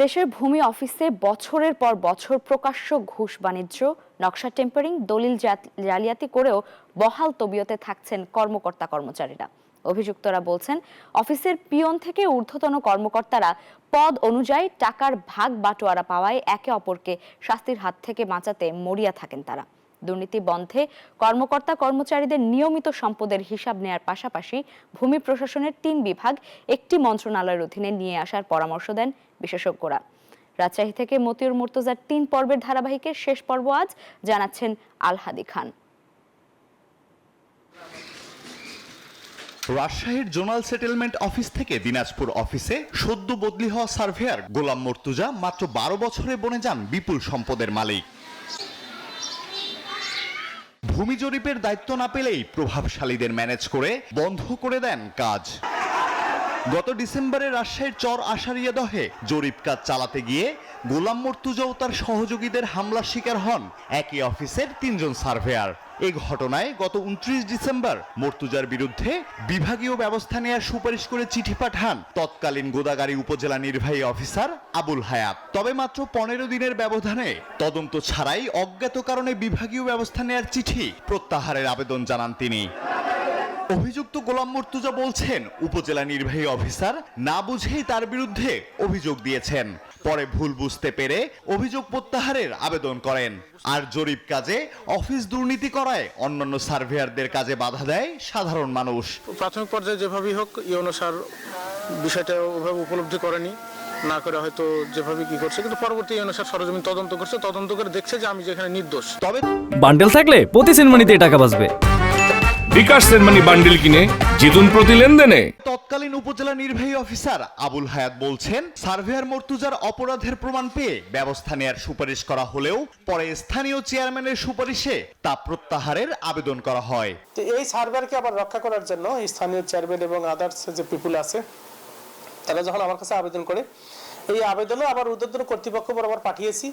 দেশের ভূমি অফিসে বছরের পর বছর প্রকাশ্য ঘুষ বাণিজ্য, নকশা টেম্পারিং, দলিল জালিয়াতি করেও বহাল তবিয়তে থাকছেন কর্মকর্তা কর্মচারীরা। অভিযুক্তরা বলছেন, অফিসের পিয়ন থেকে ঊর্ধ্বতন কর্মকর্তারা পদ অনুযায়ী টাকার ভাগ বাটোয়ারা পাওয়ায় একে অপরকে শাস্তির হাত থেকে বাঁচাতে মরিয়া থাকেন তারা। দুর্নীতি বন্ধে কর্মকর্তা কর্মচারীদের নিয়মিত সম্পদের হিসাব নেয়ার পাশাপাশি ভূমি প্রশাসনের ৩ বিভাগ একটি মন্ত্রণালয়ের অধীনে নিয়ে আসার পরামর্শ দেন বিশেষজ্ঞরা। রাজশাহী থেকে মতিউর মুর্তজার ৩ পর্বের ধারাবাহিকের শেষ পর্ব আজ, জানাচ্ছেন আলহাদি খান। রাজশাহীর জোনাল সেটেলমেন্ট অফিস থেকে দিনাজপুর অফিসে সদ্য বদলি হওয়া সার্ভেয়ার গোলাম মুর্তজা মাত্র ১২ বছরে বনে যান বিপুল সম্পদের মালিক। ভূমি জরিপের দায়িত্ব না পেলেই প্রভাবশালীদের ম্যানেজ করে বন্ধ করে দেন কাজ। গত ডিসেম্বরে রাজশাহীর চর আশারিয়াদহে জরিপ কাজ চালাতে গিয়ে গোলাম মুর্তজা ও তার সহযোগীদের হামলার শিকার হন একই অফিসের ৩ জন সার্ভেয়ার। এই ঘটনায় গত ২৯ ডিসেম্বর মুর্তজার বিরুদ্ধে বিভাগীয় ব্যবস্থা নেওয়ার সুপারিশ করে চিঠি পাঠান তৎকালীন গোদাগাড়ী উপজেলা নির্বাহী অফিসার আবুল হায়াত। তবে মাত্র ১৫ দিনের ব্যবধানে তদন্ত ছাড়াই অজ্ঞাত কারণে বিভাগীয় ব্যবস্থা নেওয়ার চিঠি প্রত্যাহারের আবেদন জানান তিনি। অভিযুক্ত গোলাম মুর্তজা বলছেন, উপজেলা নির্বাহী অফিসার না বুঝেই তার বিরুদ্ধে অভিযোগ দিয়েছেন। পরে ভুল বুঝতে পেরে অভিযোগ প্রত্যাহারের আবেদন করেন। আর জরিপ কাজে অফিস দুর্নীতি করায় অন্যান্য সার্ভেয়ারদের কাজে বাধা দেয় সাধারণ মানুষ। প্রাথমিক পর্যায়ে যেভাবেই হোক ইউনো স্যার বিষয়টা ওভাবে উপলব্ধি করেনি, না করে হয়তো যেভাবে কি করছে, কিন্তু পরবর্তী ইউনো স্যার সরজমিন তদন্ত করছে, তদন্ত করে দেখছে যে আমি যেখানে নির্দোষ। তবে বান্ডেল থাকলে প্রতি সেনমানিতে টাকা বাঁচবে। বিকাশ সেনমানি বান্ডেল কিনে জিতুন প্রতি লেনদেনে। তৎকালীন উপজেলা নির্বাহী অফিসার আবুল হায়াত বলছেন, সার্ভেয়ার মুর্তজার অপরাধের প্রমাণ পেয়ে ব্যবস্থা নেয়ার সুপারিশ করা হলেও পরে স্থানীয় চেয়ারম্যানের সুপারিশে তা প্রত্যাহারের আবেদন করা হয়। তো এই সার্ভেয়ারকে আবার রক্ষা করার জন্য স্থানীয় চেয়ারম্যান এবং আদার্স যে পিপুল আছে তারা যখন আমার কাছে আবেদন করে, এই আবেদনও আবার ঊর্ধ্বতন কর্তৃপক্ষ বরাবর পাঠিয়েছি।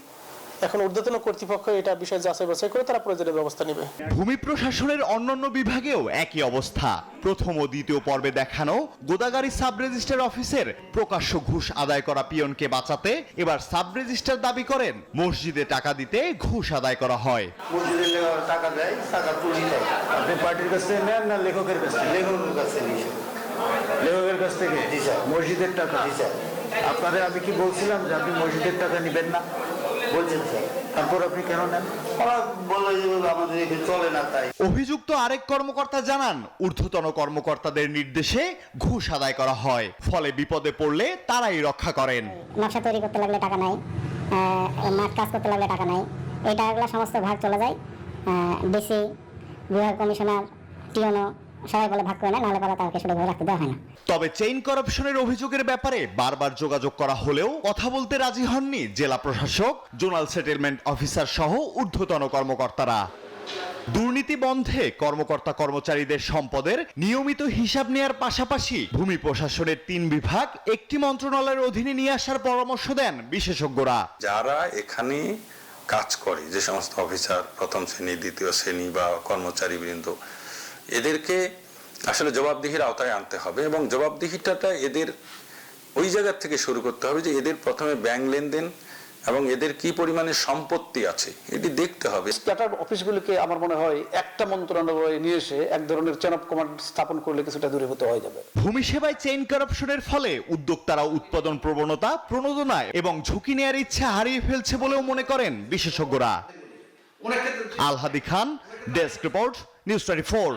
এখন ঊর্ধ্বতন কর্তৃপক্ষ এটা বিষয় যাচাই বাছাই করে তারা প্রয়োজনীয় ব্যবস্থা নেবে। ভূমি প্রশাসনের অন্যান্য বিভাগেও একই অবস্থা। প্রথম ও দ্বিতীয় পর্বে দেখানো গোদাগাড়ী সাব রেজিস্ট্রার অফিসের প্রকাশ্য ঘুষ আদায় করা পিয়নকে বাঁচাতে এবার সাব রেজিস্ট্রার দাবি করেন মসজিদে টাকা দিতে ঘুষ আদায় করা হয়। মসজিদে টাকা দেয়, টাকা তুলি দেয়। আপনি পার্টির কাছ থেকে নেন না লেখকের কাছ থেকে? লেখকের কাছ থেকে। লেখকের কাছ থেকে মসজিদের টাকা। আপনারা আমি কি বলছিলাম যে আপনি মসজিদের টাকা নেবেন না? বলছেন স্যার, তারপর আপনি কেন নেন? আমাদের এখানে চলে না তাই। অভিযুক্ত আরেক কর্মকর্তা জানান, ঊর্ধ্বতন কর্মকর্তাদের নির্দেশে ঘুষ আদায় করা হয়, ফলে বিপদে পড়লে তারাই রক্ষা করেন। নকশা তৈরি করতে লাগলে টাকা নাই, মাঠ কাজ করতে লাগলে টাকা নাই, এই টাকাগুলো সমস্ত ভাগ চলে যায় ডিসি, বিভাগ কমিশনার, টিওনো সবাই বলে ভাগ করে নেয়, নাহলে পালা তাকে সঠিকভাবে রাখতে দেওয়া হয় না। তবে চেইন করাপশনের অভিযোগের ব্যাপারে বারবার যোগাযোগ করা হলেও কথা বলতে রাজি হননি জেলা প্রশাসক, জোনাল সেটেলমেন্ট অফিসার সহ ঊর্ধ্বতন কর্মকর্তারা। দুর্নীতি বন্ধে কর্মকর্তা কর্মচারীদের সম্পদের নিয়মিত হিসাব নেয়ার পাশাপাশি ভূমি প্রশাসনের ৩ বিভাগ একটি মন্ত্রণালয়ের অধীনে নিয়ে আসার পরামর্শ দেন বিশেষজ্ঞরা। যারা এখানে কাজ করে, যে সমস্ত অফিসার প্রথম শ্রেণী, দ্বিতীয় শ্রেণী বা কর্মচারী বৃন্দ, এদেরকে আসলে জবাবদিহির আওতায় আনতে হবে এবং জবাবদিহিটা এদের ওই জায়গা থেকে শুরু করতে হবে যে এদের প্রথমে ব্যাংক লেনদেন এবং এদের কি পরিমাণে সম্পত্তি আছে এটি দেখতে হবে। স্ট্যাটার অফিসগুলিকে আমার মনে হয় একটা মন্ত্রণালয়ে নিয়ে এসে এক ধরনের চেন অফ কমান্ড স্থাপন করলে কিছুটা দূরীভূত হয়ে যাবে। ভূমি সেবায় চেইন করাপশনের ফলে উদ্যোক্তারা উৎপাদন প্রবণতা, প্রণোদনা এবং ঝুঁকি নেয়ার ইচ্ছা হারিয়ে ফেলছে বলেও মনে করেন বিশেষজ্ঞরা। আলহাদি খান, ডেস্ক রিপোর্ট, নিউজ 24।